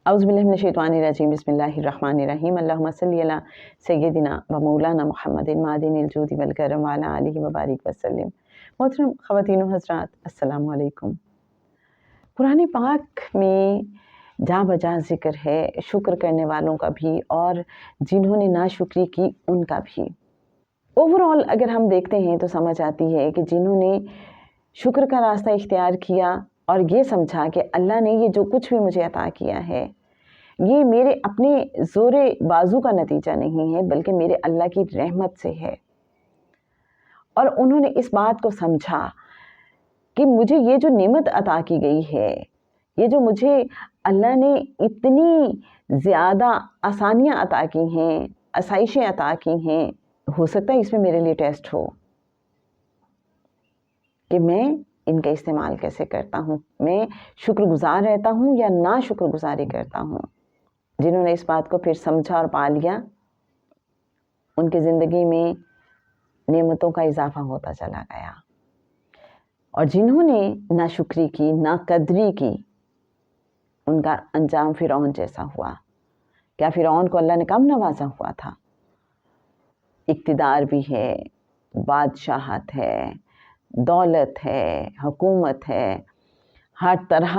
औज़ुबिल्लाहिमिनश्शैतानिर्रजीम बिस्मिल्लाहिर्रहमानिर्रहीम अल्लाहुम्मा सल्लि अला सय्यदिना व मौलाना मुहम्मदिन मादिनिल जूदि वल करम व अला आलिहि व बारिक वसल्लम। मोहतरम ख़वातीन व हज़रात, अस्सलामु अलैकुम। कुरान पाक में जा बजा ज़िक्र है शुक्र करने वालों का भी और जिन्होंने नाशुक्री की उनका भी। ओवरऑल अगर हम देखते हैं तो समझ आती है कि जिन्होंने शुक्र का रास्ता इख्तियार किया और ये समझा कि अल्लाह ने ये जो कुछ भी मुझे अता किया है ये मेरे अपने ज़ोरे बाजू का नतीजा नहीं है बल्कि मेरे अल्लाह की रहमत से है, और उन्होंने इस बात को समझा कि मुझे ये जो नेमत अता की गई है, ये जो मुझे अल्लाह ने इतनी ज़्यादा आसानियाँ अता की हैं, आसाइशें अता की हैं, हो सकता है इसमें मेरे लिए टेस्ट हो कि मैं इनका इस्तेमाल कैसे करता हूँ, मैं शुक्रगुज़ार रहता हूँ या ना शुक्रगुज़ारी करता हूँ। जिन्होंने इस बात को फिर समझा और पा लिया, उनकी ज़िंदगी में नेमतों का इजाफा होता चला गया, और जिन्होंने नाशुक्री की, नाकदरी की, उनका अंजाम फ़िरौन जैसा हुआ। क्या फ़िरौन को अल्लाह ने कम नवाजा हुआ था? इक़्तिदार भी है, बादशाहत है, दौलत है, हुकूमत है, हर तरह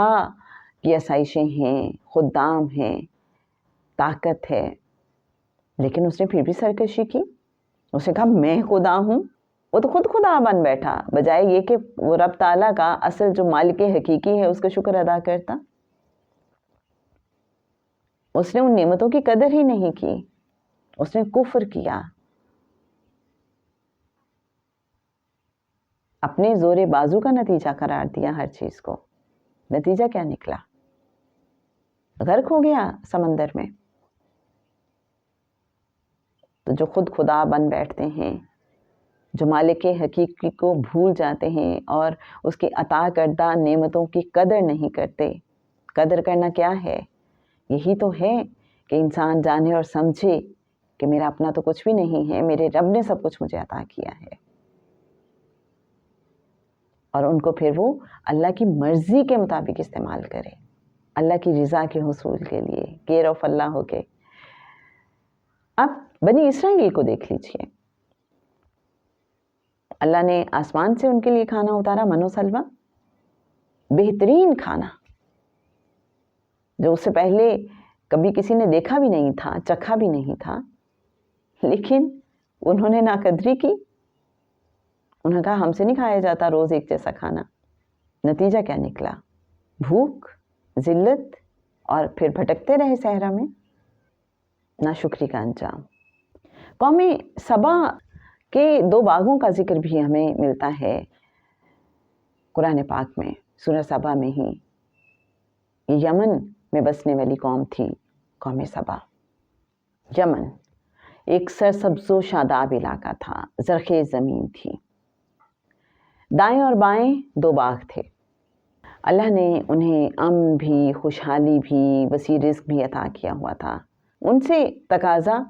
की आसाइशें हैं, खुदाम हैं, ताकत है, लेकिन उसने फिर भी सरकशी की। उसने कहा मैं खुदा हूँ। वो तो खुद खुदा बन बैठा, बजाय ये कि वो रब ताला का असल जो मालिक हकीकी है उसका शुक्र अदा करता। उसने उन नेमतों की कदर ही नहीं की, उसने कुफ्र किया, अपने जोरे बाजू का नतीजा करार दिया हर चीज को। नतीजा क्या निकला? गर्क हो गया समंदर में। तो जो खुद खुदा बन बैठते हैं, जो मालिक हकीकी को भूल जाते हैं और उसकी अता करदा नेमतों की कदर नहीं करते। कदर करना क्या है? यही तो है कि इंसान जाने और समझे कि मेरा अपना तो कुछ भी नहीं है, मेरे रब ने सब कुछ मुझे अता किया है, और उनको फिर वो अल्लाह की मर्ज़ी के मुताबिक इस्तेमाल करे, अल्लाह की रज़ा के हुसूल के लिए, केयर ऑफ अल्लाह हो के। अब बनी इसराइल को देख लीजिए, अल्लाह ने आसमान से उनके लिए खाना उतारा, मनो सलवा, बेहतरीन खाना जो उससे पहले कभी किसी ने देखा भी नहीं था, चखा भी नहीं था, लेकिन उन्होंने नाकदरी की। उन्होंने कहा हमसे नहीं खाया जाता रोज़ एक जैसा खाना। नतीजा क्या निकला? भूख, जिल्लत, और फिर भटकते रहे सहरा में। नाशुक्री का अंजाम। कौमे सबा के 2 बागों का जिक्र भी हमें मिलता है कुरान पाक में, सूरह सबा में ही। ये यमन में बसने वाली कौम थी, कौमे सबा। यमन एक सरसब्ज़ो शादाब इलाका था, ज़रख़ेज़ ज़मीन थी। दाएं और बाएं 2 बाग थे। अल्लाह ने उन्हें अमन भी, खुशहाली भी, वसी रिज़्क़ भी अता किया हुआ था। उनसे तकाज़ा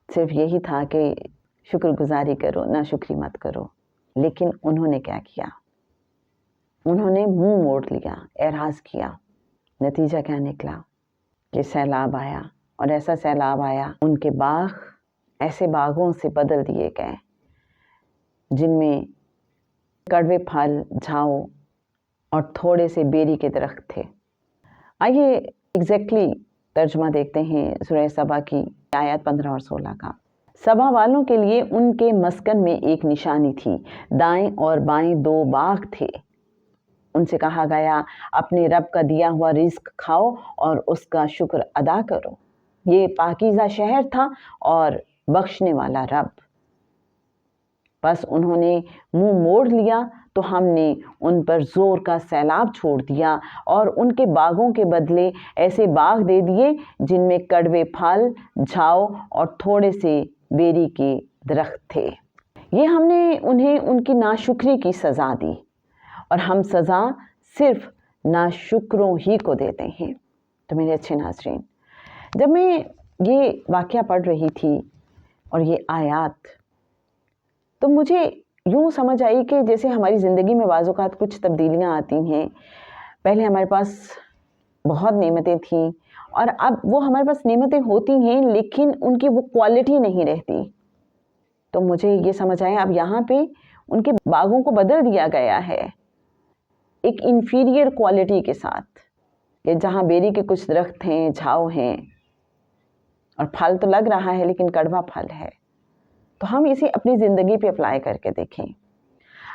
सिर्फ यही था कि शुक्रगुज़ारी करो, नाशुक्री मत करो। लेकिन उन्होंने क्या किया? उन्होंने मुंह मोड़ लिया, एराज़ किया। नतीजा क्या निकला? कि सैलाब आया, और ऐसा सैलाब आया उनके बाग ऐसे बागों से बदल दिए गए जिनमें कड़वे फल, झाओ और थोड़े से बेरी के दरख्त थे। आइए एग्जैक्टली तर्जुमा देखते हैं सूरह सबा की आयत 15 और 16 का। सबा वालों के लिए उनके मस्कन में एक निशानी थी, दाएं और बाएं 2 बाग थे। उनसे कहा गया अपने रब का दिया हुआ रिज़्क खाओ और उसका शुक्र अदा करो। ये पाकीज़ा शहर था और बख्शने वाला रब। बस उन्होंने मुंह मोड़ लिया तो हमने उन पर ज़ोर का सैलाब छोड़ दिया और उनके बागों के बदले ऐसे बाग दे दिए जिनमें कड़वे फल, झाओ और थोड़े से बेरी के दरख्त थे। ये हमने उन्हें उनकी नाशुक्री की सज़ा दी, और हम सज़ा सिर्फ नाशुक्रों ही को देते हैं। तो मेरे अच्छे नाज़रीन, जब मैं ये वाक़या पढ़ रही थी और ये आयत, तो मुझे यूँ समझ आई कि जैसे हमारी ज़िंदगी में बाज़ औक़ात कुछ तब्दीलियाँ आती हैं। पहले हमारे पास बहुत नेमतें थीं اور اب وہ ہمارے پاس نعمتیں ہوتی ہیں لیکن ان کی وہ کوالٹی نہیں رہتی. تو مجھے یہ سمجھ آیا اب یہاں پہ ان کے باغوں کو بدل دیا گیا ہے ایک انفیریئر کوالٹی کے ساتھ، کہ جہاں بیری کے کچھ درخت ہیں، جھاؤ ہیں اور پھل تو لگ رہا ہے لیکن کڑوا پھل ہے. تو ہم اسے اپنی زندگی پہ اپلائی کر کے دیکھیں.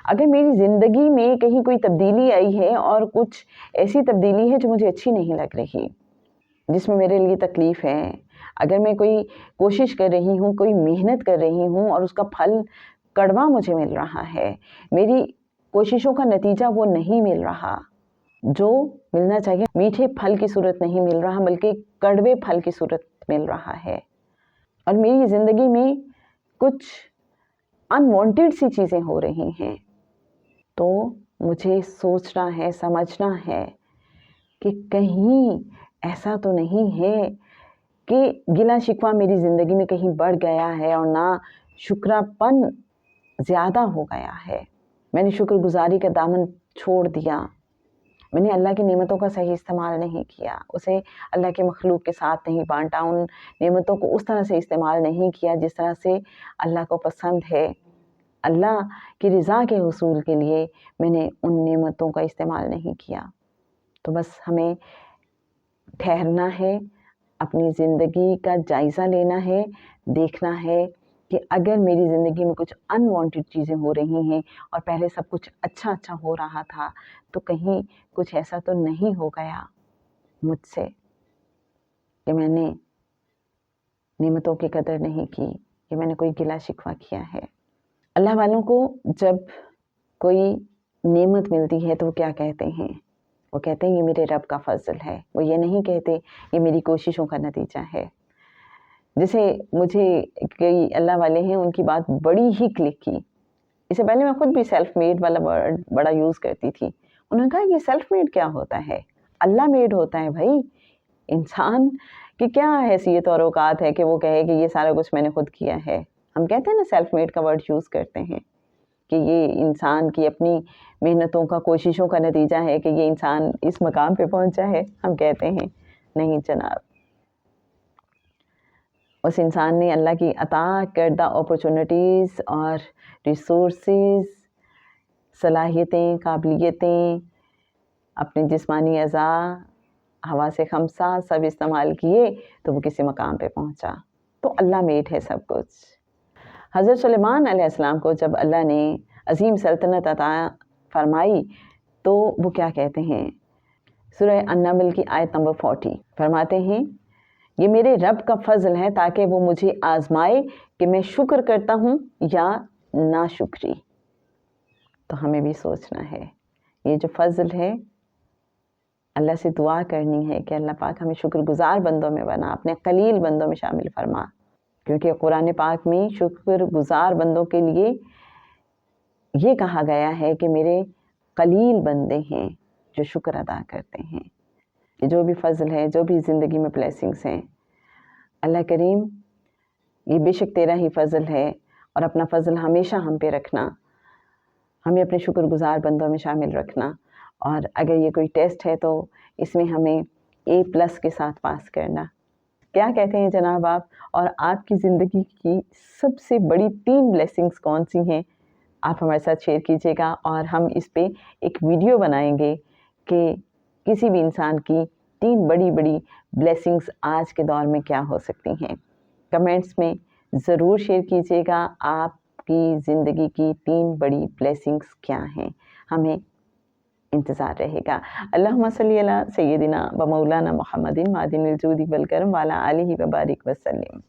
اگر میری زندگی میں کہیں کوئی تبدیلی آئی ہے اور کچھ ایسی تبدیلی ہے جو مجھے اچھی نہیں لگ رہی، جس میں میرے لیے تکلیف ہے، اگر میں کوئی کوشش کر رہی ہوں، کوئی محنت کر رہی ہوں اور اس کا پھل کڑوا مجھے مل رہا ہے، میری کوششوں کا نتیجہ وہ نہیں مل رہا جو ملنا چاہیے، میٹھے پھل کی صورت نہیں مل رہا بلکہ کڑوے پھل کی صورت مل رہا ہے، اور میری زندگی میں کچھ انوانٹیڈ سی چیزیں ہو رہی ہیں، تو مجھے سوچنا ہے، سمجھنا ہے کہ کہیں ایسا تو نہیں ہے کہ گلا شکوہ میری زندگی میں کہیں بڑھ گیا ہے اور نہ شکرا پن زیادہ ہو گیا ہے. میں نے شکر گزاری کا دامن چھوڑ دیا، میں نے اللہ کی نعمتوں کا صحیح استعمال نہیں کیا، اسے اللہ کے مخلوق کے ساتھ نہیں بانٹا، ان نعمتوں کو اس طرح سے استعمال نہیں کیا جس طرح سے اللہ کو پسند ہے. اللہ کی رضا کے حصول کے لیے میں نے ان نعمتوں کا استعمال نہیں کیا. تو بس ہمیں ٹھہرنا ہے، اپنی زندگی کا جائزہ لینا ہے، دیکھنا ہے کہ اگر میری زندگی میں کچھ انوانٹیڈ چیزیں ہو رہی ہیں اور پہلے سب کچھ اچھا ہو رہا تھا، تو کہیں کچھ ایسا تو نہیں ہو گیا مجھ سے کہ میں نے نعمتوں کی قدر نہیں کی، کہ میں نے کوئی گلا شکوہ کیا ہے. اللہ والوں کو جب کوئی نعمت ملتی ہے تو وہ کیا کہتے ہیں؟ وہ کہتے ہیں یہ میرے رب کا فضل ہے. وہ یہ نہیں کہتے یہ میری کوششوں کا نتیجہ ہے. جیسے مجھے کئی اللہ والے ہیں، ان کی بات بڑی ہی کلک کی. اس سے پہلے میں خود بھی سیلف میڈ والا ورڈ بڑا یوز کرتی تھی. انہوں نے کہا یہ سیلف میڈ کیا ہوتا ہے؟ اللہ میڈ ہوتا ہے بھائی. انسان کی کیا حیثیت اور اوقات ہے کہ وہ کہے کہ یہ سارا کچھ میں نے خود کیا ہے. ہم کہتے ہیں نا سیلف میڈ کا ورڈ یوز کرتے ہیں کہ یہ انسان کی اپنی محنتوں کا، کوششوں کا نتیجہ ہے کہ یہ انسان اس مقام پہ پہنچا ہے. ہم کہتے ہیں نہیں جناب، اس انسان نے اللہ کی عطا کردہ اپرچونٹیز اور ریسورسز، صلاحیتیں، قابلیتیں، اپنے جسمانی اعضاء، حواس خمسہ سب استعمال کیے تو وہ کسی مقام پہ پہنچا. تو اللہ میڈ ہے سب کچھ. حضرت سلیمان علیہ السلام کو جب اللہ نے عظیم سلطنت عطا فرمائی تو وہ کیا کہتے ہیں؟ سورہ النمل کی آیت نمبر 40 فرماتے ہیں یہ میرے رب کا فضل ہے تاکہ وہ مجھے آزمائے کہ میں شکر کرتا ہوں یا ناشکری. تو ہمیں بھی سوچنا ہے یہ جو فضل ہے، اللہ سے دعا کرنی ہے کہ اللہ پاک ہمیں شکر گزار بندوں میں بنا، اپنے قلیل بندوں میں شامل فرما. کیونکہ قرآن پاک میں شکر گزار بندوں کے لیے یہ کہا گیا ہے کہ میرے قلیل بندے ہیں جو شکر ادا کرتے ہیں. کہ جو بھی فضل ہے، جو بھی زندگی میں بلیسنگز ہیں، اللہ کریم یہ بے شک تیرا ہی فضل ہے، اور اپنا فضل ہمیشہ ہم پہ رکھنا، ہمیں اپنے شکر گزار بندوں میں شامل رکھنا. اور اگر یہ کوئی ٹیسٹ ہے تو اس میں ہمیں A+ کے ساتھ پاس کرنا. کیا کہتے ہیں جناب آپ؟ اور آپ کی زندگی کی سب سے بڑی 3 بلیسنگز کون سی ہیں؟ آپ ہمارے ساتھ شیئر کیجیے گا، اور ہم اس پہ ایک ویڈیو بنائیں گے کہ کسی بھی انسان کی 3 بڑی بلیسنگز آج کے دور میں کیا ہو سکتی ہیں. کمنٹس میں ضرور شیئر کیجیے گا آپ کی زندگی کی 3 بڑی بلیسنگز کیا ہیں. ہمیں انتظار رہے گا. اللہم صلی علی سیدنا و مولانا محمد معدن الجود والکرم وعلی آلہ وبارک وسلم.